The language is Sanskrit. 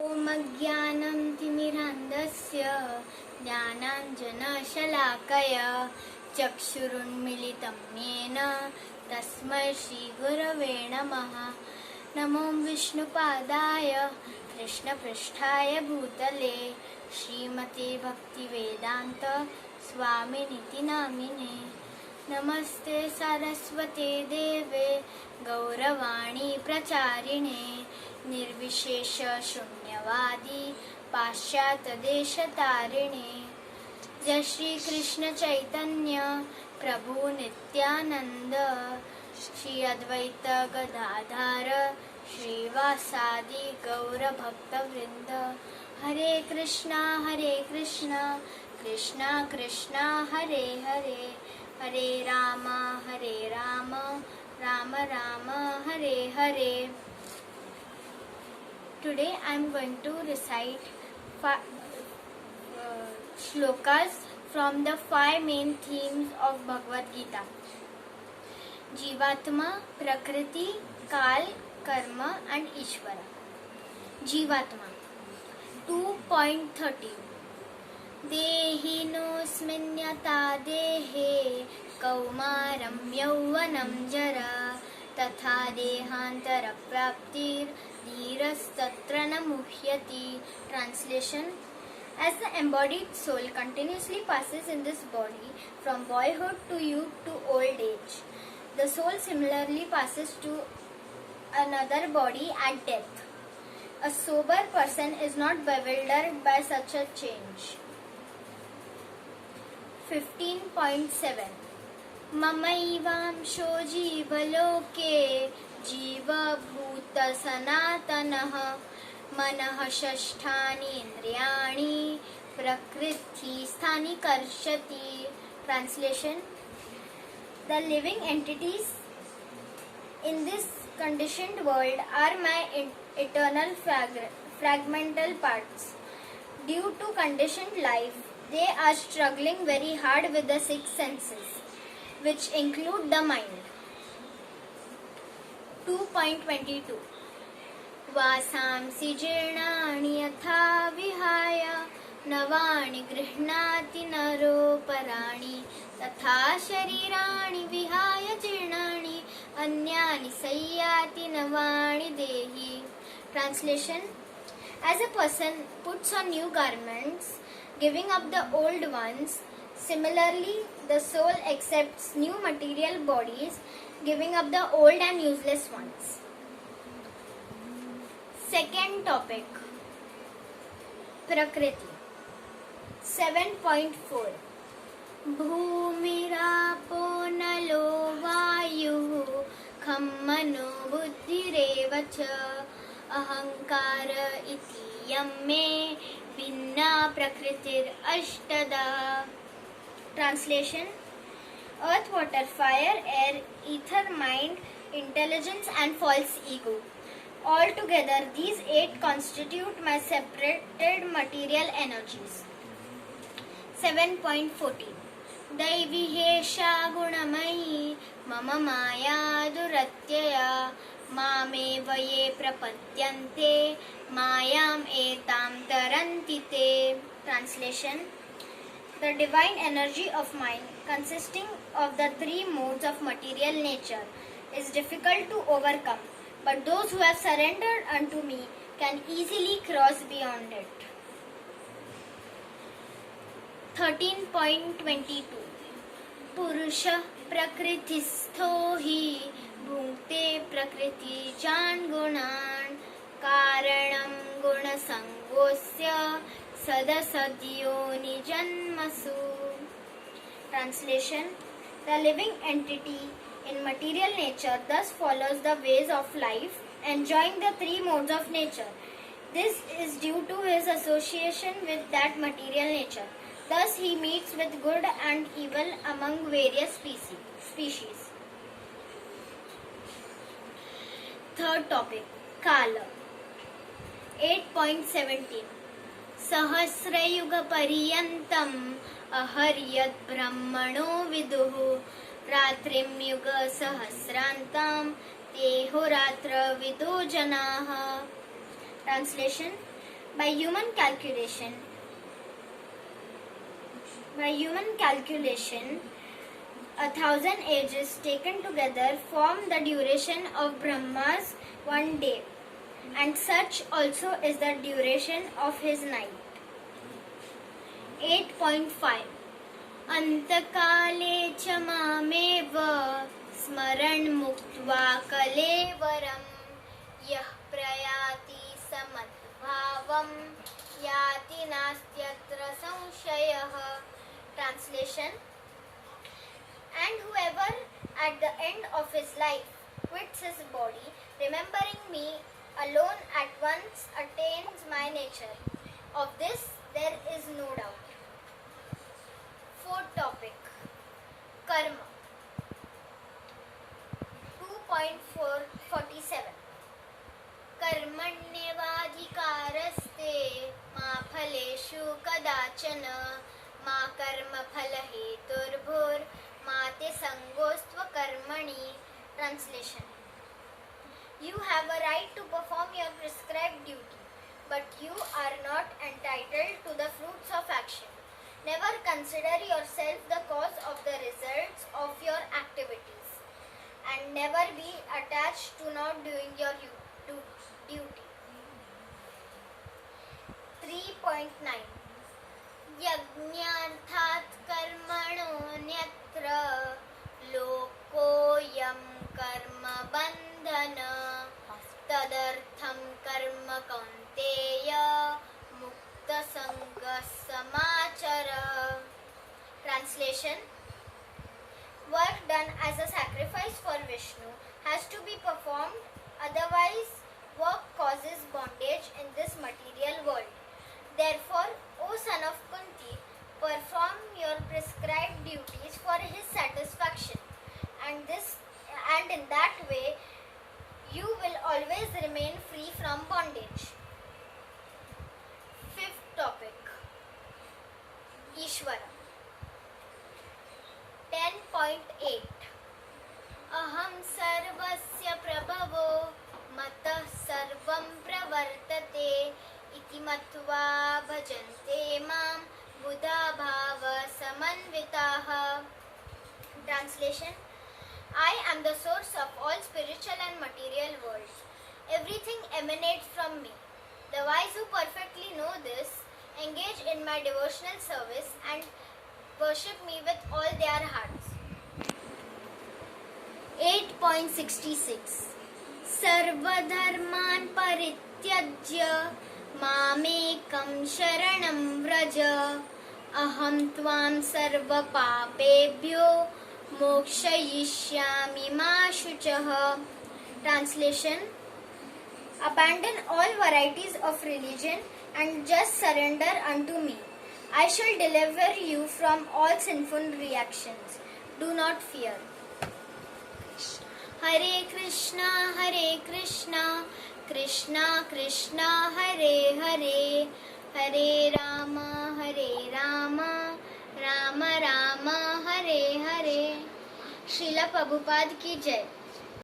ॐ अज्ञानं तिमिरान्धस्य ज्ञानाञ्जनशलाकया चक्षुरुन्मीलितं येन तस्मै श्रीगुरवे नमः। नमो विष्णुपादाय कृष्णपृष्ठाय भूतले श्रीमते भक्तिवेदान्त स्वामिनिति नामिने। नमस्ते सरस्वते देवे गौरवाणी प्रचारिणे निर्विशेष शून्यवादी पाश्चात्यदेशतारिणे। जय श्री कृष्ण चैतन्य प्रभु नित्यानंद श्री अद्वैत गदाधर श्रीवासादि गौर भक्तवृंद। हरे कृष्णा कृष्णा कृष्णा हरे हरे, हरे Ram Ram Ram Hare Hare. Today I am going to recite shlokas from the 5 main themes of Bhagavad Gita: Jivatma, Prakriti, Kal, Karma and Ishvara. Jivatma 2.13 Dehinosmin yata dehe kaumaram yauvanam jara तथा देहांतर प्राप्तिर धीरस्तत्र न मुह्यति. Translation: As the embodied soul continuously passes in this body from boyhood to youth to old age, the soul similarly passes to another body at death. A sober person is not bewildered by such a change. 15.7 ममैवांशो जीवलोके जीवभूत सनातनः मनः षष्ठानि इन्द्रियाणि प्रकृति स्थानि कर्षति. Translation: The living entities in this conditioned world are my eternal fragmental parts. Due to conditioned life, they are struggling very hard with the 6 senses, which include the mind. 2.22 वासांसि जीर्णानि यथा विहाय नवानि गृह्णाति नरोपराणि तथा शरीराणि विहाय जीर्णानि अन्यानि संयाति नवानि देहि. Translation: As a person puts on new garments, giving up the old ones, similarly, the soul accepts new material bodies, giving up the old and useless ones. Second topic: Prakriti 7.4 Bhumirapo nalo vayuh kham mano buddhirev cha ahankara iti yamme vinna prakritir ashtada. Translation: Earth, water, fire, air, ether, mind, intelligence and false ego. Altogether, these 8 constitute my separated material energies. 7.14 Daivi hesha gunamayi mama maya duratyaya mameva ye prapadyante mayam etam tarantite. Translation: The divine energy of mind, consisting of the 3 modes of material nature, is difficult to overcome, but those who have surrendered unto me can easily cross beyond it. 13.22 Purusha prakrithistho hi bhukte prakriti jan gunan karanam guna sangosya sadasadyoni janmasu. Translation: The living entity in material nature thus follows the ways of life, enjoying the 3 modes of nature. This is due to his association with that material nature. Thus he meets with good and evil among various species. Third topic: Kala 8.17 सहस्रयुग पर्यन्तम् अहर्यत् ब्रह्मणो विदुः रात्रिं युग सहस्रान्तां तेहोरात्र विदो जनाः. Translation: By human calculation, 1,000 ages taken together form the duration of Brahma's one day, and such also is the duration of his night. 8.5 अंतकाले च मामेव स्मरन् मुक्त्वा कलेवरं यः प्रयाति समद्भावं याति नास्त्यत्र संशयः. Translation: And whoever at the end of his life quits his body, remembering me alone at once attains my nature. Of this there is no doubt. Fourth topic: Karma. 2.47 कर्मण्येवाधिकारस्ते मा फलेषु कदाचन मा कर्मफलहेतुर्भुर्मा ते संगोऽस्त्वकर्मणि. Translation: You have a right to perform your prescribed duty, but you are not entitled to the fruits of action. Never consider yourself the cause of the results of your activities, and never be attached to not doing your duty. 3.9 यज्ञार्थात् कर्मणोऽन्यत्र लोकोऽयं कर्मबन्धन तदर्थं कर्म Kaunteya मुक्तसङ्गः समाचर. Translation: Work done as a sacrifice for Vishnu has to be performed, otherwise work causes bondage in this material world. Therefore, O son of Kunti, perform your prescribed duties for his satisfaction, and in that way you will always remain free from bondage. Fifth topic: Ishvara. 10.8 Aham sarvasya prabhavo matah sarvam pravartate iti matva bhajante mam buddha bhava samanvitaha. Translation: I am the source of all spiritual and material worlds. Everything emanates from me. The wise who perfectly know this engage in my devotional service and worship me with all their hearts. 8.66 Sarvadharman parityajya mamekam sharanam vraja aham tvam sarva papebhyo mokshayishyami ma shuchah. Translation: Abandon all varieties of religion and just surrender unto me. I shall deliver you from all sinful reactions. Do not fear. Hare Krishna, Krishna Krishna, Hare Hare, Hare Rama, Rama Rama, Hare Hare. Srila Prabhupada ki Jai.